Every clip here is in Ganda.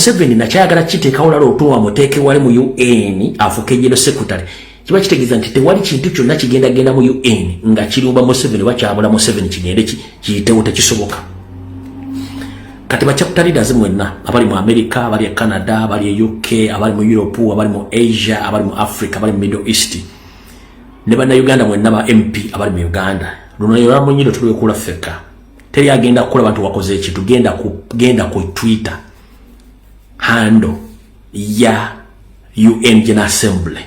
Museveni nakyayagala kiteekawo olala otuwa muteeke wali mu UN afuuke General Secretary kiba kitegeeza nti tewali kintu kyonna kigenda mu UN nga kirumba Museveni wakyabula Museveni kigende kiyitewo tekisoboka. Kati ba chapter leaders mwenna abali mu America, abali mu Canada, abali mu UK, abali mu Europe, abali mu Asia, abali mu Africa, abali mu Middle East. Ne bana Uganda mwenna ba MP abali mu Uganda. Luno yora mu nyiro tulwe kula feka. Teri agenda kukola bantu wakoze ekintu genda ku Twitter handle ya UN General Assembly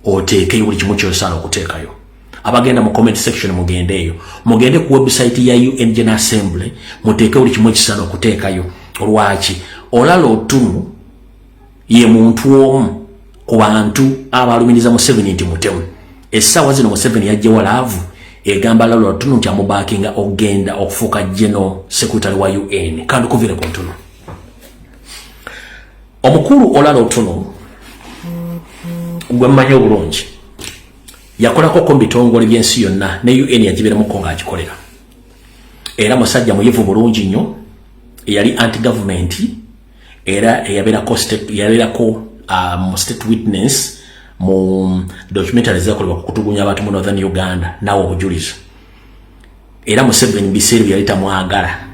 oteeke buli kimu kyosala okuteekayo. Abagenda mu comment section mugende ku website ya UN General Assembly muteeke buli kimu kisala okuteekayo. Olwaki Olalo Otuno ye muntu omu ku bantu abalumiriza Museveni nti mutemu. Essaawa zino Museveni yajja walaavu egamba Olalo Otuno nti amubakinga ogenda okufuuka General Secretary wa UN kandi kuvire ku ntono. Omukulu Olalo Otuno gwe mmanyi obulungi yakolako ko bitongole byensi yonna ne UN yagiberamu ko ng'akikolera. Era musajja muyivu bulungi nnyo eyali anti-government era yabeerako state witness mu documentary zakolebwa ku kutugunya abantu mu Northern Uganda nawo obujulizi. Era Museveni biseera yali tamwagala.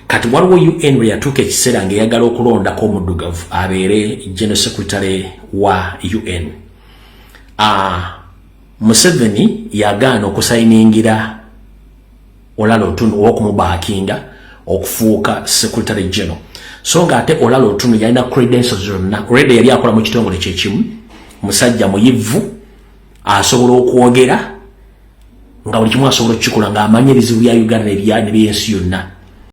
Kati waliwo UN bwe yatuuka ekiseera ng'eyagala okulondako omuddugavu abeere General Secretary wa UN. Museveni yagaana okusayiningira Olalo Otuno okumubakinga okufuuka Secretary General. So ng'ate Olalo Otuno yalina credentials zonna. Already yali akola mu kitongole kyekimu. Musajja muyivu asobola okwogera nga buli kimu asobola okukikola ng'amanya ebizibu bya Uganda n'ebyensi yonna.